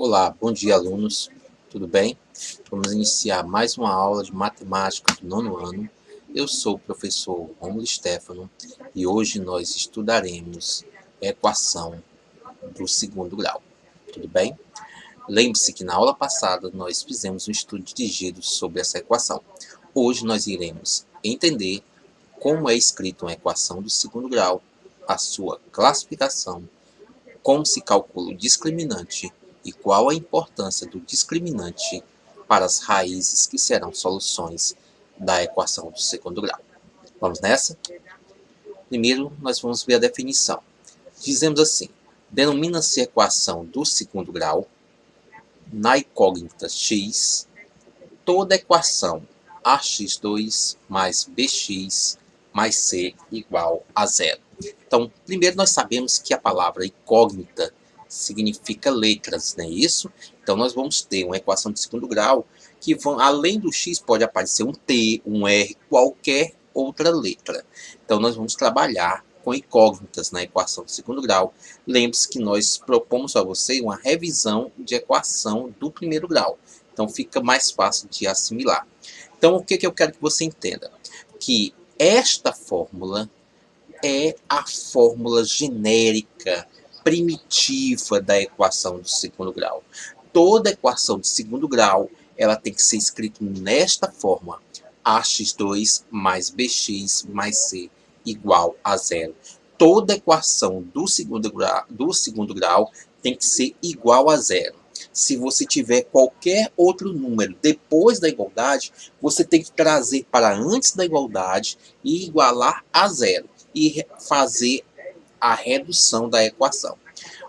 Olá, bom dia, alunos. Tudo bem? Vamos iniciar mais uma aula de matemática do nono ano. Eu sou o professor Rômulo Stefano e hoje nós estudaremos a equação do segundo grau. Tudo bem? Lembre-se que na aula passada nós fizemos um estudo dirigido sobre essa equação. Hoje nós iremos entender como é escrita uma equação do segundo grau, a sua classificação, como se calcula o discriminante e qual a importância do discriminante para as raízes que serão soluções da equação do segundo grau. Vamos nessa? Primeiro, nós vamos ver a definição. Dizemos assim: denomina-se equação do segundo grau, na incógnita x, toda equação ax2 mais bx mais c igual a zero. Então, primeiro nós sabemos que a palavra incógnita significa letras, não é isso? Então, nós vamos ter uma equação de segundo grau que, além do x, pode aparecer um t, um r, qualquer outra letra. Então, nós vamos trabalhar com incógnitas na equação de segundo grau. Lembre-se que nós propomos a você uma revisão de equação do primeiro grau. Então, fica mais fácil de assimilar. Então, o que eu quero que você entenda? Que esta fórmula é a fórmula genérica, primitiva da equação do segundo grau. Toda equação de segundo grau, ela tem que ser escrita nesta forma: ax2 mais bx mais c igual a zero. Toda equação do segundo grau tem que ser igual a zero. Se você tiver qualquer outro número depois da igualdade, você tem que trazer para antes da igualdade e igualar a zero e fazer a redução da equação.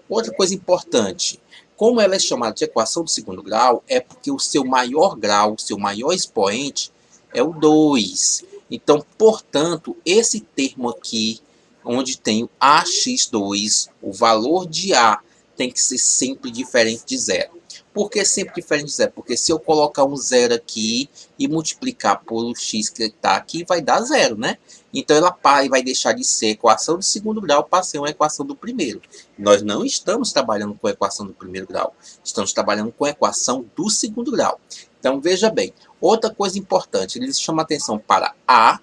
Outra coisa importante, como ela é chamada de equação do segundo grau, é porque o seu maior grau, o seu maior expoente é o 2. Então, portanto, esse termo aqui, onde tem o ax2, o valor de a tem que ser sempre diferente de zero. Por que sempre diferente de zero? Porque se eu colocar um zero aqui e multiplicar pelo x que está aqui, vai dar zero, né? Então, ela vai deixar de ser equação do segundo grau para ser uma equação do primeiro. Nós não estamos trabalhando com a equação do primeiro grau. Estamos trabalhando com a equação do segundo grau. Então, veja bem. Outra coisa importante, eles chamam atenção para A,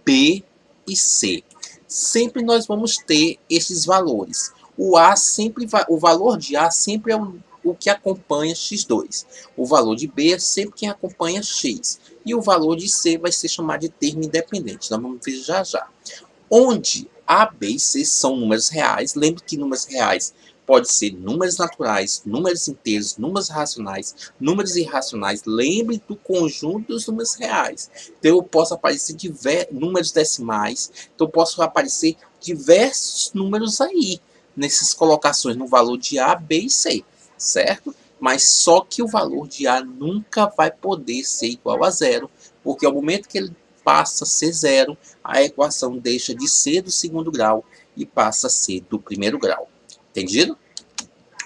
B e C. Sempre nós vamos ter esses valores. O valor de A sempre é o que acompanha x2. O valor de B é sempre quem acompanha x. E o valor de C vai ser chamado de termo independente. Nós vamos ver já já. Onde A, B e C são números reais. Lembre que números reais pode ser números naturais, números inteiros, números racionais, números irracionais. Lembre do conjunto dos números reais. Então, eu posso aparecer números decimais. Então, posso aparecer diversos números aí, nessas colocações no valor de A, B e C, certo? Mas só que o valor de A nunca vai poder ser igual a zero, porque ao momento que ele passa a ser zero, a equação deixa de ser do segundo grau e passa a ser do primeiro grau. Entendido?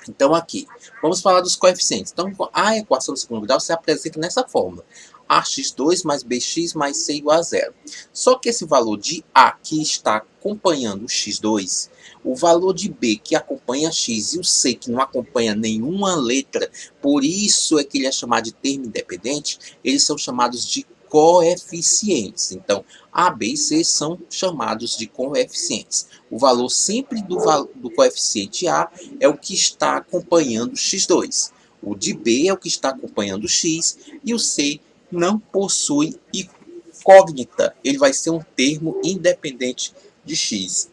Então, aqui, vamos falar dos coeficientes. Então, a equação do segundo grau se apresenta nessa fórmula: ax2 mais bx mais c igual a zero. Só que esse valor de A que está acompanhando o x2, o valor de B que acompanha x e o C que não acompanha nenhuma letra, por isso é que ele é chamado de termo independente, eles são chamados de coeficientes. Então, A, B e C são chamados de coeficientes. O valor sempre do coeficiente A é o que está acompanhando x2. O de B é o que está acompanhando x e o C não possui incógnita. Ele vai ser um termo independente de x.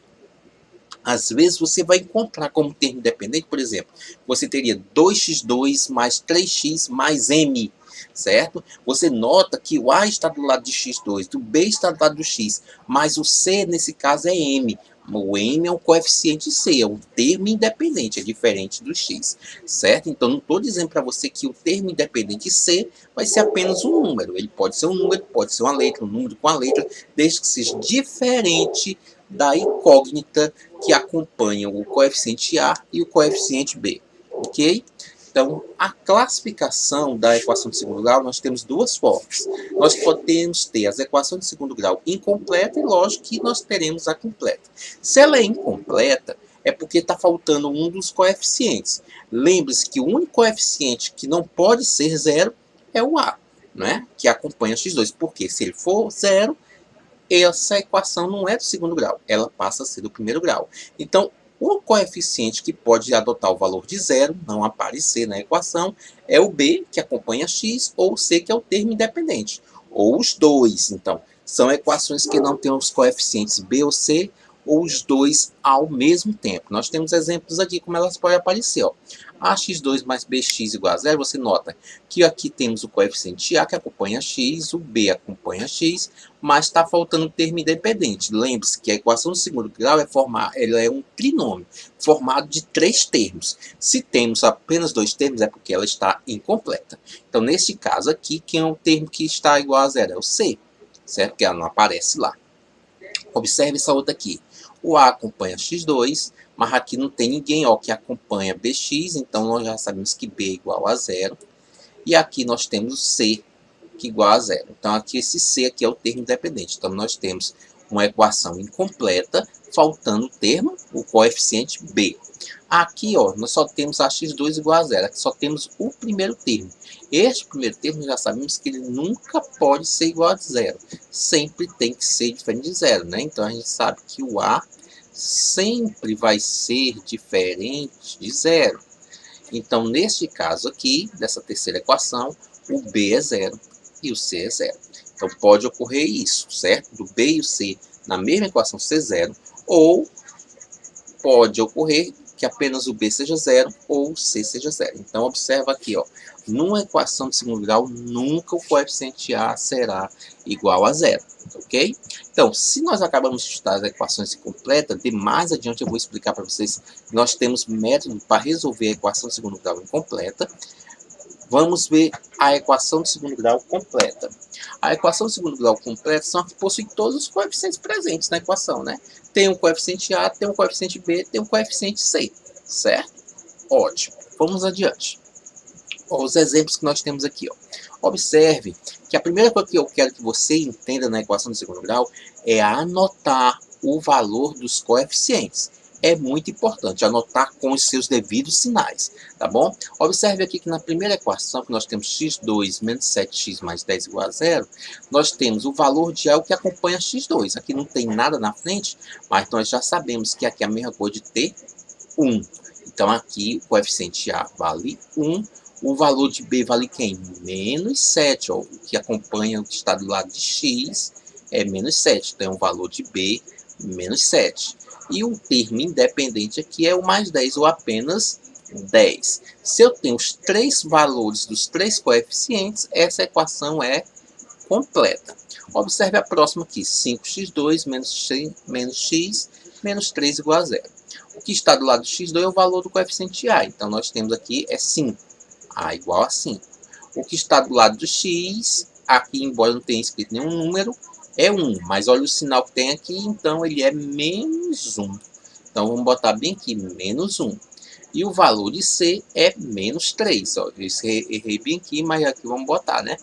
Às vezes você vai encontrar como termo independente, por exemplo, você teria 2x2 mais 3x mais m, certo? Você nota que o A está do lado de x2, o B está do lado do x, mas o C nesse caso é m. O m é um coeficiente C, é um termo independente, é diferente do x, certo? Então, não estou dizendo para você que o termo independente C vai ser apenas um número. Ele pode ser um número, pode ser uma letra, um número com a letra, desde que seja diferente da incógnita que acompanha o coeficiente A e o coeficiente B, ok? Então, a classificação da equação de segundo grau, nós temos duas formas. Nós podemos ter as equações de segundo grau incompleta e, lógico, que nós teremos a completa. Se ela é incompleta, é porque está faltando um dos coeficientes. Lembre-se que o único coeficiente que não pode ser zero é o A, né? Que acompanha x2, porque se ele for zero, essa equação não é do segundo grau, ela passa a ser do primeiro grau. Então, o coeficiente que pode adotar o valor de zero, não aparecer na equação, é o B, que acompanha x, ou o C, que é o termo independente. Ou os dois, então. São equações que não têm os coeficientes B ou C, ou os dois ao mesmo tempo. Nós temos exemplos aqui como elas podem aparecer. Ó. Ax2 mais bx igual a zero, você nota que aqui temos o coeficiente A, que acompanha x, o B acompanha x, mas está faltando o termo independente. Lembre-se que a equação do segundo grau ela é um trinômio formado de 3 termos. Se temos apenas 2 termos, é porque ela está incompleta. Então, nesse caso aqui, quem é o termo que está igual a zero? É o C, certo? Porque ela não aparece lá. Observe essa outra aqui. O A acompanha x2, mas aqui não tem ninguém ó, que acompanha bx, então nós já sabemos que B é igual a zero. E aqui nós temos o C, que é igual a zero. Então, aqui esse C aqui é o termo independente. Então, nós temos uma equação incompleta, faltando o termo, o coeficiente B. Aqui, ó, nós só temos a x2 igual a zero. Aqui só temos o primeiro termo. Este primeiro termo, já sabemos que ele nunca pode ser igual a zero. Sempre tem que ser diferente de zero, né? Então, a gente sabe que o A sempre vai ser diferente de zero. Então, neste caso aqui, dessa terceira equação, o B é zero e o C é zero. Então, pode ocorrer isso, certo? Do B e o C na mesma equação ser zero, ou pode ocorrer que apenas o B seja zero ou o C seja zero. Então, observa aqui, ó, numa equação de segundo grau, nunca o coeficiente A será igual a zero, ok? Então, se nós acabamos de estudar as equações incompletas, de mais adiante eu vou explicar para vocês que nós temos método para resolver a equação de segundo grau incompleta. Vamos ver a equação de segundo grau completa. A equação de segundo grau completa são a que possui todos os coeficientes presentes na equação, né? Tem um coeficiente A, tem um coeficiente B, tem um coeficiente C, certo? Ótimo. Vamos adiante. Os exemplos que nós temos aqui, ó. Observe que a primeira coisa que eu quero que você entenda na equação de segundo grau é anotar o valor dos coeficientes. É muito importante anotar com os seus devidos sinais, tá bom? Observe aqui que na primeira equação, que nós temos x2 menos 7x mais 10 igual a zero, nós temos o valor de A que acompanha x2. Aqui não tem nada na frente, mas nós já sabemos que aqui é a mesma coisa de ter 1. Então, aqui o coeficiente A vale 1. O valor de B vale quem? Menos 7. Ó, o que acompanha o que está do lado de x é menos 7. Então, o valor de B, menos 7. E o termo independente aqui é o mais 10, ou apenas 10. Se eu tenho os 3 valores dos 3 coeficientes, essa equação é completa. Observe a próxima aqui, 5x2 menos x menos 3 igual a zero. O que está do lado de x2 é o valor do coeficiente A. Então, nós temos aqui é 5. A igual a 5. O que está do lado do x, aqui, embora não tenha escrito nenhum número, é 1, mas olha o sinal que tem aqui, então ele é menos 1. Então, vamos botar bem aqui, menos 1. E o valor de C é menos 3. Ó, eu errei bem aqui, mas aqui vamos botar, né?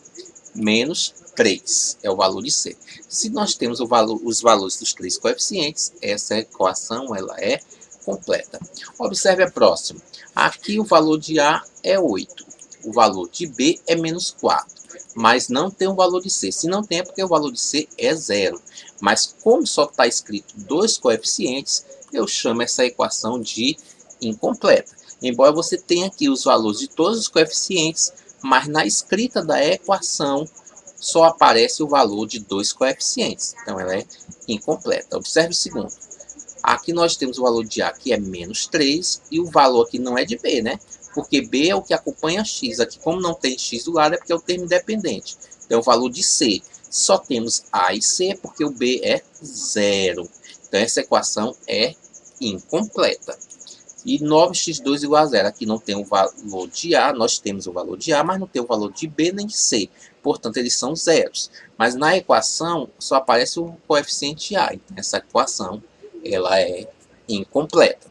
Menos 3 é o valor de C. Se nós temos os valores dos 3 coeficientes, essa equação ela é completa. Observe a próxima. Aqui o valor de A é 8. O valor de B é menos 4. Mas não tem o valor de C. Se não tem, é porque o valor de C é 0. Mas como só está escrito 2 coeficientes, eu chamo essa equação de incompleta. Embora você tenha aqui os valores de todos os coeficientes, mas na escrita da equação só aparece o valor de 2 coeficientes. Então ela é incompleta. Observe o segundo. Aqui nós temos o valor de A, que é menos 3, e o valor aqui não é de B, né? Porque B é o que acompanha x. Aqui, como não tem x do lado, é porque é o termo independente. Então, o valor de C, só temos A e C, porque o B é 0. Então, essa equação é incompleta. E 9x2 igual a 0. Aqui não tem o valor de A, nós temos o valor de A, mas não tem o valor de B nem de C. Portanto, eles são zeros. Mas na equação, só aparece o coeficiente A. Então, essa equação ela é incompleta.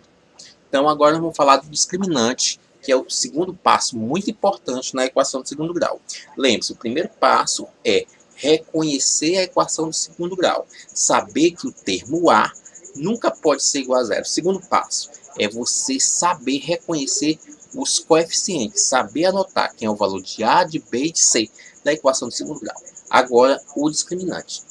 Então, agora vamos falar do discriminante, que é o segundo passo muito importante na equação de segundo grau. Lembre-se, o primeiro passo é reconhecer a equação de segundo grau. Saber que o termo A nunca pode ser igual a zero. Segundo passo é você saber reconhecer os coeficientes, saber anotar quem é o valor de A, de B e de C da equação do segundo grau. Agora, o discriminante.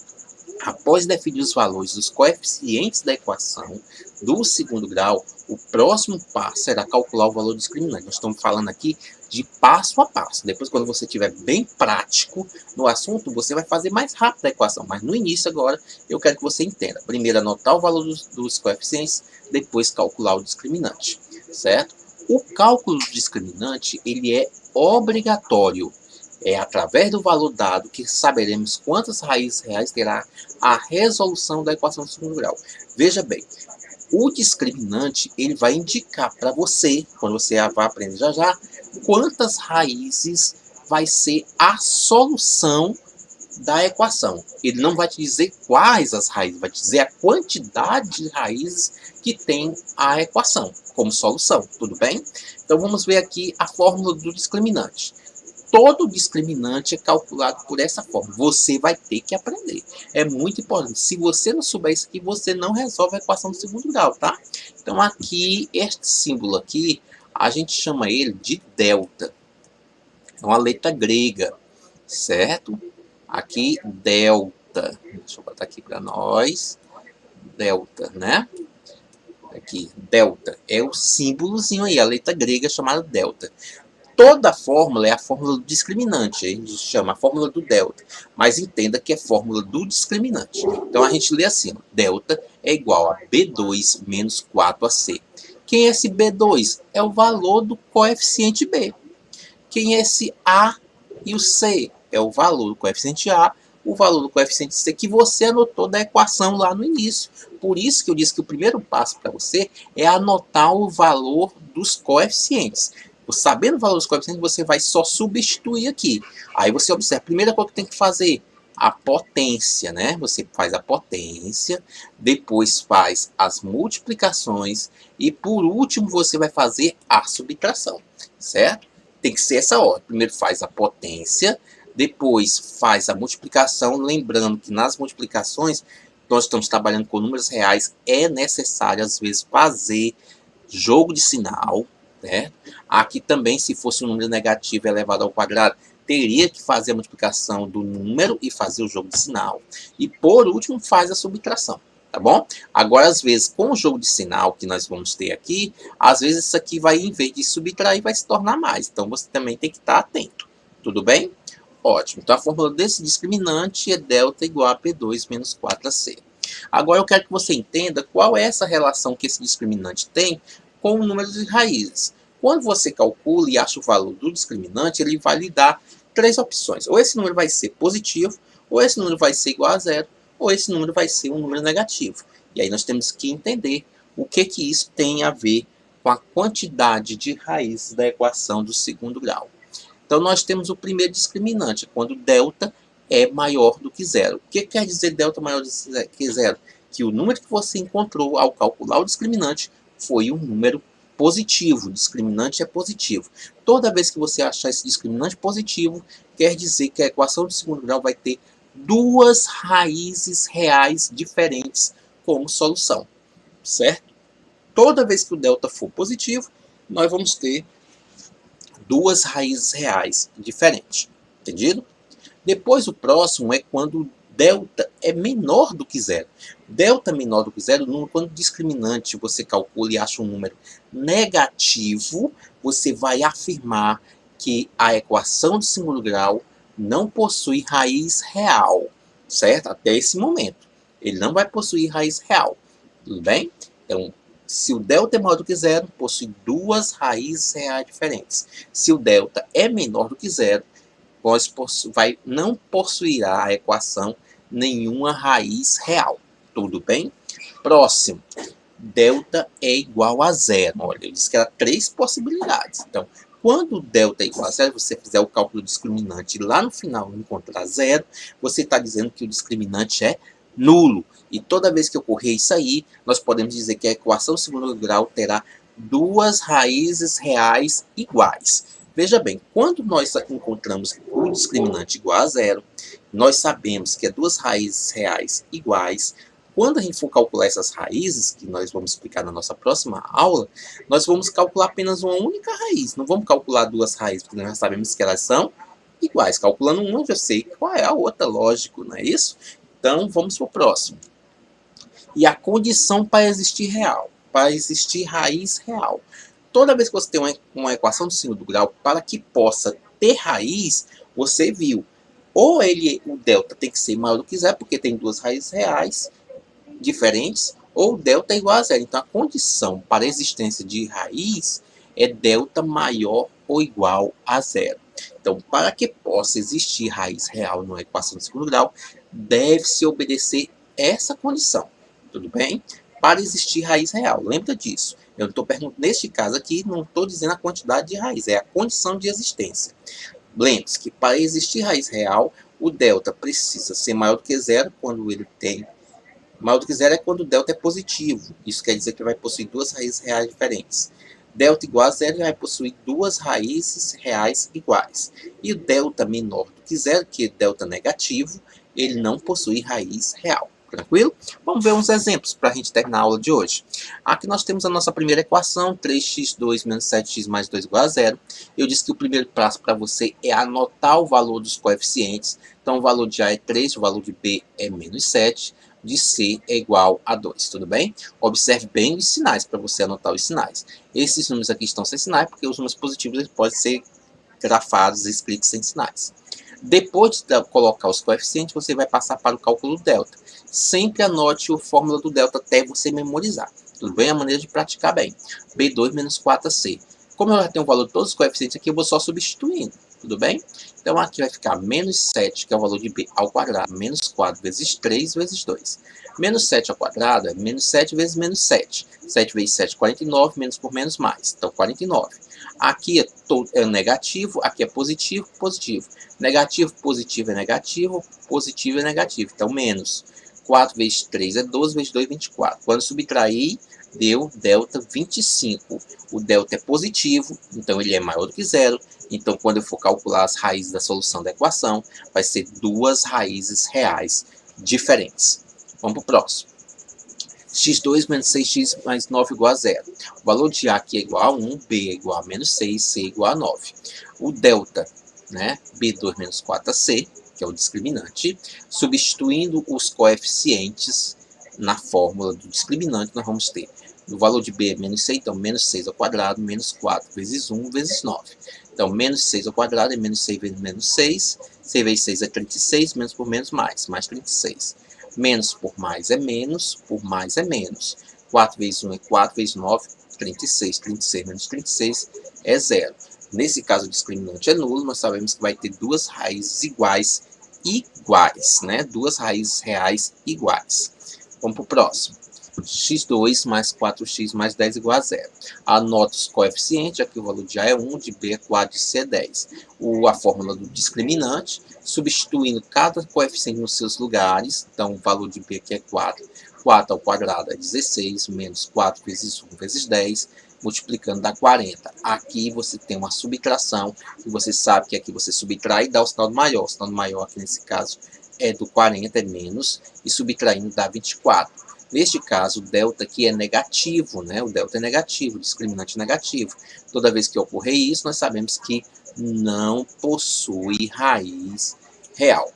Após definir os valores dos coeficientes da equação do segundo grau, o próximo passo será calcular o valor do discriminante. Nós estamos falando aqui de passo a passo. Depois, quando você estiver bem prático no assunto, você vai fazer mais rápido a equação. Mas no início, agora, eu quero que você entenda. Primeiro, anotar o valor dos coeficientes, depois calcular o discriminante, certo? O cálculo do discriminante, ele é obrigatório. É através do valor dado que saberemos quantas raízes reais terá a resolução da equação do segundo grau. Veja bem, o discriminante ele vai indicar para você, quando você vai aprender já já, quantas raízes vai ser a solução da equação. Ele não vai te dizer quais as raízes, vai te dizer a quantidade de raízes que tem a equação como solução, tudo bem? Então vamos ver aqui a fórmula do discriminante. Todo discriminante é calculado por essa forma. Você vai ter que aprender. É muito importante. Se você não souber isso aqui, você não resolve a equação do segundo grau, tá? Então aqui, este símbolo aqui, a gente chama ele de delta. É uma letra grega, certo? Aqui, delta. Deixa eu botar aqui para nós. Delta, né? Aqui, delta. É o símbolozinho aí, a letra grega chamada delta. Toda fórmula é a fórmula do discriminante, a gente chama a fórmula do delta, mas entenda que é fórmula do discriminante. Então a gente lê assim, delta é igual a B2 menos 4AC. Quem é esse B2? É o valor do coeficiente B. Quem é esse A e o C? É o valor do coeficiente A, o valor do coeficiente C que você anotou da equação lá no início. Por isso que eu disse que o primeiro passo para você é anotar o valor dos coeficientes. Sabendo o valor dos coeficientes, você vai só substituir aqui. Aí você observa, a primeira coisa que tem que fazer, a potência, né? Você faz a potência, depois faz as multiplicações e por último você vai fazer a subtração, certo? Tem que ser essa ordem. Primeiro faz a potência, depois faz a multiplicação, lembrando que nas multiplicações nós estamos trabalhando com números reais, é necessário às vezes fazer jogo de sinal, né? Aqui também, se fosse um número negativo elevado ao quadrado, teria que fazer a multiplicação do número e fazer o jogo de sinal. E por último, faz a subtração, tá bom? Agora, às vezes, com o jogo de sinal que nós vamos ter aqui, às vezes isso aqui vai, em vez de subtrair, vai se tornar mais. Então, você também tem que estar atento. Tudo bem? Ótimo. Então, a fórmula desse discriminante é delta igual a P2 menos 4AC. Agora, eu quero que você entenda qual é essa relação que esse discriminante tem com o número de raízes. Quando você calcula e acha o valor do discriminante, ele vai lhe dar três opções. Ou esse número vai ser positivo, ou esse número vai ser igual a zero, ou esse número vai ser um número negativo. E aí nós temos que entender o que isso tem a ver com a quantidade de raízes da equação do segundo grau. Então nós temos o primeiro discriminante, quando delta é maior do que zero. O que quer dizer delta maior do que zero? Que o número que você encontrou ao calcular o discriminante foi um número positivo. O discriminante é positivo. Toda vez que você achar esse discriminante positivo, quer dizer que a equação do segundo grau vai ter duas raízes reais diferentes como solução, certo? Toda vez que o delta for positivo, nós vamos ter duas raízes reais diferentes, entendido? Depois o próximo é quando delta é menor do que zero. Delta menor do que zero, quando o discriminante você calcula e acha um número negativo, você vai afirmar que a equação de segundo grau não possui raiz real, certo? Até esse momento. Ele não vai possuir raiz real, tudo bem? Então, se o delta é maior do que zero, possui duas raízes reais diferentes. Se o delta é menor do que zero, não possuirá a equação nenhuma raiz real. Tudo bem? Próximo. Delta é igual a zero. Olha, eu disse que era três possibilidades. Então, quando delta é igual a zero, você fizer o cálculo discriminante e lá no final encontrar zero, você está dizendo que o discriminante é nulo. E toda vez que ocorrer isso aí, nós podemos dizer que a equação do segundo grau terá duas raízes reais iguais. Veja bem, quando nós encontramos o discriminante igual a zero, nós sabemos que é duas raízes reais iguais. quando a gente for calcular essas raízes, que nós vamos explicar na nossa próxima aula, nós vamos calcular apenas uma única raiz. Não vamos calcular duas raízes, porque nós já sabemos que elas são iguais. Calculando uma, eu já sei qual é a outra, lógico, não é isso? Então, vamos para o próximo. E a condição para existir real, para existir raiz real. Toda vez que você tem uma equação do segundo grau, para que possa ter raiz, você viu, ou o delta tem que ser maior do que zero, porque tem duas raízes reais diferentes, ou delta é igual a zero. Então, a condição para a existência de raiz é delta maior ou igual a zero. Então, para que possa existir raiz real numa equação do segundo grau, deve-se obedecer essa condição. Tudo bem? Para existir raiz real. Lembra disso. Eu estou perguntando, neste caso aqui, não estou dizendo a quantidade de raiz, é a condição de existência. Lembre-se que para existir raiz real, o delta precisa ser maior do que zero quando ele tem. Maior do que zero é quando o delta é positivo. Isso quer dizer que vai possuir duas raízes reais diferentes. Delta igual a zero vai possuir duas raízes reais iguais. E o delta menor do que zero, que é delta negativo, ele não possui raiz real. Tranquilo? Vamos ver uns exemplos para a gente terminar a aula de hoje. Aqui nós temos a nossa primeira equação, 3x2 menos 7x mais 2 igual a zero. Eu disse que o primeiro passo para você é anotar o valor dos coeficientes. Então, o valor de A é 3, o valor de B é menos 7, de C é igual a 2, tudo bem? Observe bem os sinais para você anotar os sinais. Esses números aqui estão sem sinais, porque os números positivos eles podem ser grafados, escritos sem sinais. Depois de colocar os coeficientes, você vai passar para o cálculo do delta. Sempre anote a fórmula do delta até você memorizar. Tudo bem? É a maneira de praticar bem. B2 menos 4AC. Como eu já tenho o valor de todos os coeficientes aqui, eu vou só substituindo. Tudo bem? Então, aqui vai ficar menos 7, que é o valor de B ao quadrado, menos 4 vezes 3 vezes 2. Menos 7 ao quadrado é menos 7 vezes menos 7. 7 vezes 7, 49, menos por menos mais. Então, 49. Aqui é negativo, aqui é positivo, positivo. Negativo, positivo é negativo, positivo é negativo. Então, menos 4 vezes 3 é 12, vezes 2 é 24. Quando subtrair, deu delta 25. O delta é positivo, então ele é maior do que zero. Então, quando eu for calcular as raízes da solução da equação, vai ser duas raízes reais diferentes. Vamos para o próximo. x2 menos 6x mais 9 igual a zero. O valor de A aqui é igual a 1, B é igual a menos 6, C é igual a 9. O delta, né, B2 menos 4AC, que é o discriminante, substituindo os coeficientes na fórmula do discriminante, nós vamos ter o valor de B é menos 6, então menos 6 ao quadrado, menos 4 vezes 1 vezes 9. Então, menos 6 ao quadrado é menos 6 vezes menos 6. 6 vezes 6 é 36, menos por menos mais 36. Menos por mais é menos, por mais é menos. 4 vezes 1 é 4, vezes 9, 36. 36 menos 36 é zero. Nesse caso, o discriminante é nulo, nós sabemos que vai ter duas raízes iguais, né? Duas raízes reais iguais. Vamos para o próximo. x2 mais 4x mais 10 igual a zero. Anote os coeficientes, aqui o valor de A é 1, de B é 4, de C é 10. A fórmula do discriminante, substituindo cada coeficiente nos seus lugares. Então, o valor de B aqui é 4. 4 ao quadrado é 16, menos 4 vezes 1 vezes 10, multiplicando dá 40. Aqui você tem uma subtração, e você sabe que aqui você subtrai e dá o sinal do maior. O sinal do maior aqui nesse caso é do 40, é menos, e subtraindo dá 24. Neste caso, o delta aqui é negativo, né? O delta é negativo, o discriminante negativo. Toda vez que ocorrer isso, nós sabemos que não possui raiz real,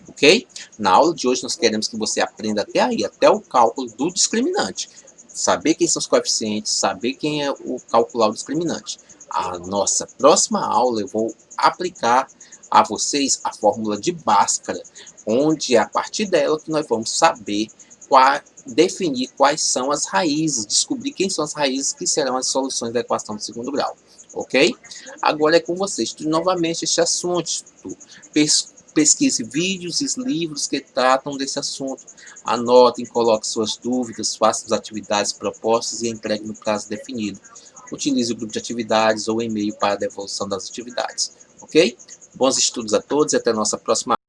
ok? Na aula de hoje, nós queremos que você aprenda até aí, até o cálculo do discriminante. Saber quem são os coeficientes, saber quem é o calcular o discriminante. A nossa próxima aula, eu vou aplicar a vocês a fórmula de Bhaskara, onde é a partir dela que nós vamos saber definir quais são as raízes, descobrir quem são as raízes que serão as soluções da equação do segundo grau, ok? Agora é com vocês. Estude novamente este assunto, pesquise vídeos e livros que tratam desse assunto, anotem, coloque suas dúvidas, faça as atividades propostas e entregue no prazo definido. Utilize o grupo de atividades ou e-mail para a devolução das atividades, ok? Bons estudos a todos e até a nossa próxima aula.